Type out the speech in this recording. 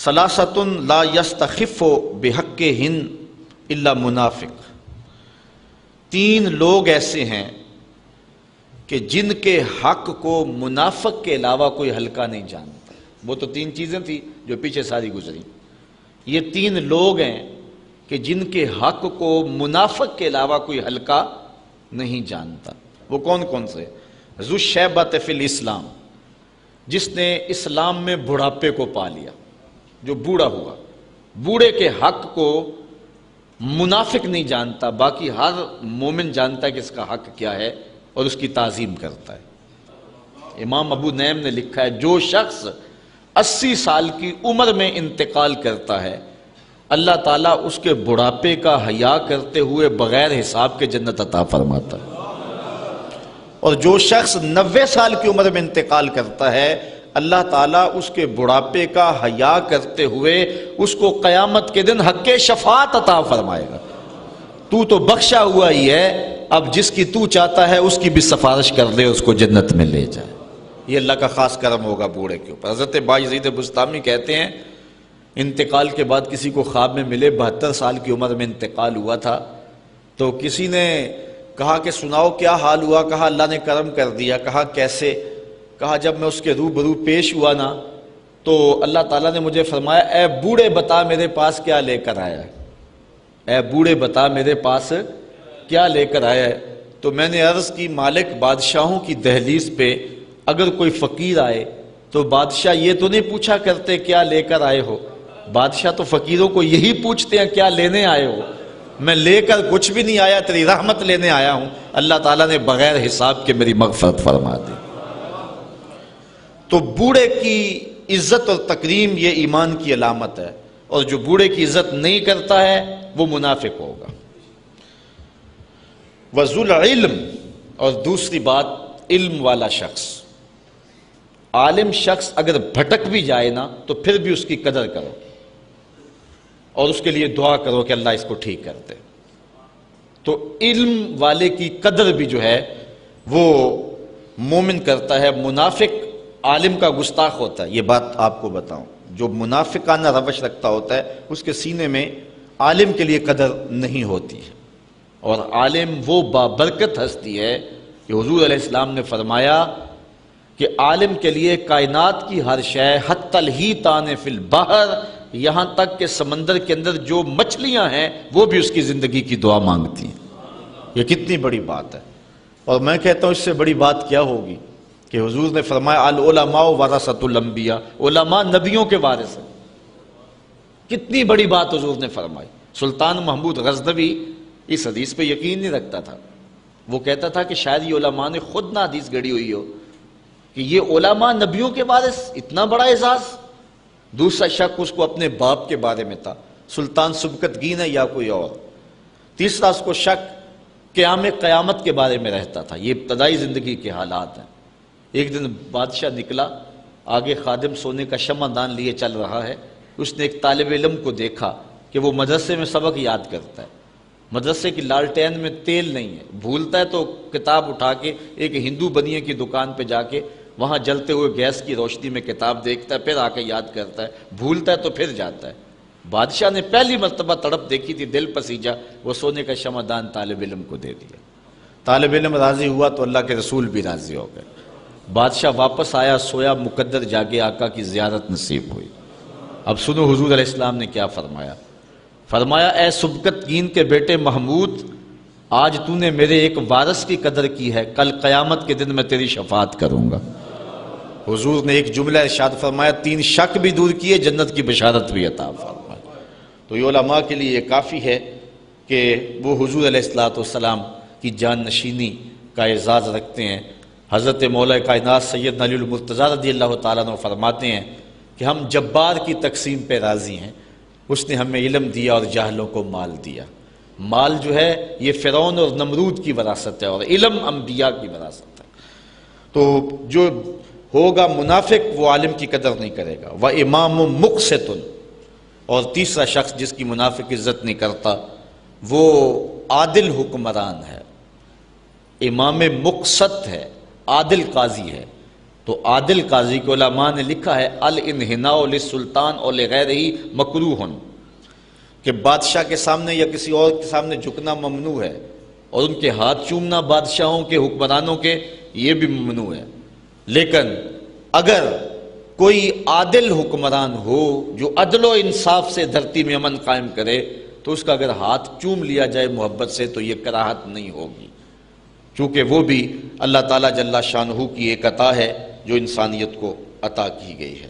ثلاثۃ لا یستخف بحقہن الا منافق، تین لوگ ایسے ہیں کہ جن کے حق کو منافق کے علاوہ کوئی ہلکا نہیں جانتا۔ وہ تو تین چیزیں تھیں جو پیچھے ساری گزری، یہ تین لوگ ہیں کہ جن کے حق کو منافق کے علاوہ کوئی ہلکا نہیں جانتا۔ وہ کون کون سے؟ ذو الشیبۃ فی الاسلام، جس نے اسلام میں بڑھاپے کو پا لیا، جو بوڑھا ہوا، بوڑھے کے حق کو منافق نہیں جانتا، باقی ہر مومن جانتا ہے کہ اس کا حق کیا ہے اور اس کی تعظیم کرتا ہے۔ امام ابو نعیم نے لکھا ہے جو شخص 80 سال کی عمر میں انتقال کرتا ہے، اللہ تعالیٰ اس کے بڑھاپے کا حیا کرتے ہوئے بغیر حساب کے جنت عطا فرماتا ہے، اور جو شخص 90 سال کی عمر میں انتقال کرتا ہے، اللہ تعالیٰ اس کے بڑھاپے کا حیا کرتے ہوئے اس کو قیامت کے دن حق شفاعت عطا فرمائے گا۔ تو بخشا ہوا ہی ہے، اب جس کی تو چاہتا ہے اس کی بھی سفارش کر دے، اس کو جنت میں لے جائے۔ یہ اللہ کا خاص کرم ہوگا بوڑھے کے اوپر۔ حضرت بایزید بسطامی کہتے ہیں انتقال کے بعد کسی کو خواب میں ملے 72 سال کی عمر میں انتقال ہوا تھا، تو کسی نے کہا کہ سناؤ کیا حال ہوا؟ کہا اللہ نے کرم کر دیا۔ کہا کیسے؟ کہا جب میں اس کے روبرو پیش ہوا نا تو اللہ تعالیٰ نے مجھے فرمایا اے بوڑھے بتا میرے پاس کیا لے کر آیا ہے، اے بوڑھے بتا میرے پاس کیا لے کر آیا ہے۔ تو میں نے عرض کی مالک بادشاہوں کی دہلیز پہ اگر کوئی فقیر آئے تو بادشاہ یہ تو نہیں پوچھا کرتے کیا لے کر آئے ہو، بادشاہ تو فقیروں کو یہی پوچھتے ہیں کیا لینے آئے ہو۔ میں لے کر کچھ بھی نہیں آیا، تیری رحمت لینے آیا ہوں۔ اللہ تعالیٰ نے بغیر حساب کے میری مغفرت فرما دی۔ تو بوڑھے کی عزت اور تکریم یہ ایمان کی علامت ہے، اور جو بوڑھے کی عزت نہیں کرتا ہے وہ منافق ہوگا۔ وذو العلم، اور دوسری بات علم والا شخص، عالم شخص اگر بھٹک بھی جائے نا تو پھر بھی اس کی قدر کرو اور اس کے لیے دعا کرو کہ اللہ اس کو ٹھیک کر دے۔ تو علم والے کی قدر بھی جو ہے وہ مومن کرتا ہے۔ منافق عالم کا گستاخ ہوتا ہے، یہ بات آپ کو بتاؤں، جو منافقانہ روش رکھتا ہوتا ہے اس کے سینے میں عالم کے لیے قدر نہیں ہوتی ہے۔ اور عالم وہ بابرکت ہستی ہے کہ حضور علیہ السلام نے فرمایا کہ عالم کے لیے کائنات کی ہر شے حتی الحیتان فی البحر، یہاں تک کہ سمندر کے اندر جو مچھلیاں ہیں وہ بھی اس کی زندگی کی دعا مانگتی ہیں۔ یہ کتنی بڑی بات ہے، اور میں کہتا ہوں اس سے بڑی بات کیا ہوگی کہ حضور نے فرمایا العلماء ورثۃ الانبیاء، علماء نبیوں کے وارث ہیں۔ کتنی بڑی بات حضور نے فرمائی۔ سلطان محمود غزنوی اس حدیث پہ یقین نہیں رکھتا تھا، وہ کہتا تھا کہ شاید یہ علماء نے خود نہ حدیث گڑی ہوئی ہو کہ یہ علماء نبیوں کے وارث، اتنا بڑا اعزاز۔ دوسرا شک اس کو اپنے باپ کے بارے میں تھا، سلطان سبکتگین ہے یا کوئی اور۔ تیسرا اس کو شک قیامت کے بارے میں رہتا تھا۔ یہ ابتدائی زندگی کے حالات ہیں۔ ایک دن بادشاہ نکلا، آگے خادم سونے کا شمع دان لیے چل رہا ہے، اس نے ایک طالب علم کو دیکھا کہ وہ مدرسے میں سبق یاد کرتا ہے، مدرسے کی لالٹین میں تیل نہیں ہے، بھولتا ہے تو کتاب اٹھا کے ایک ہندو بنیے کی دکان پہ جا کے وہاں جلتے ہوئے گیس کی روشنی میں کتاب دیکھتا ہے، پھر آ کے یاد کرتا ہے، بھولتا ہے تو پھر جاتا ہے۔ بادشاہ نے پہلی مرتبہ تڑپ دیکھی تھی، دل پسیجا، وہ سونے کا شمع دان طالب علم کو دے دیا۔ طالب علم راضی ہوا تو اللہ کے رسول بھی راضی ہو گئے۔ بادشاہ واپس آیا، سویا مقدر جاگے، آقا کی زیارت نصیب ہوئی۔ اب سنو حضور علیہ السلام نے کیا فرمایا۔ فرمایا اے سبکتگین کے بیٹے محمود، آج تو نے میرے ایک وارث کی قدر کی ہے، کل قیامت کے دن میں تیری شفاعت کروں گا۔ حضور نے ایک جملہ ارشاد فرمایا، 3 شک بھی دور کیے، جنت کی بشارت بھی عطا فرمائی۔ تو یہ علماء کے لیے یہ کافی ہے کہ وہ حضور علیہ السلام کی جان نشینی کا اعزاز رکھتے ہیں۔ حضرت مولا کائنات سیدنا علی المرتضیٰ رضی اللہ تعالیٰ عنہ فرماتے ہیں کہ ہم جبار کی تقسیم پہ راضی ہیں، اس نے ہمیں علم دیا اور جاہلوں کو مال دیا۔ مال جو ہے یہ فرعون اور نمرود کی وراثت ہے، اور علم انبیاء کی وراثت ہے۔ تو جو ہوگا منافق وہ عالم کی قدر نہیں کرے گا۔ وَإِمَامٌ مُقْسِطٌ، اور تیسرا شخص جس کی منافق عزت نہیں کرتا وہ عادل حکمران ہے، امام مقسط ہے، عادل قاضی ہے۔ تو تو عادل قاضی کو علماء نے لکھا ہے الانحناء للسلطان اور لغیرہ مکروہ، کہ بادشاہ کے سامنے یا کسی اور کے سامنے جھکنا ممنوع ہے، اور ان کے ہاتھ چومنا بادشاہوں کے حکمرانوں کے یہ بھی ممنوع ہے۔ لیکن اگر کوئی عادل حکمران ہو جو عدل و انصاف سے دھرتی میں امن قائم کرے تو اس کا اگر ہاتھ چوم لیا جائے محبت سے تو یہ کراہت نہیں ہوگی، چونکہ وہ بھی اللہ تعالیٰ جل شانہ کی ایک عطا ہے جو انسانیت کو عطا کی گئی ہے۔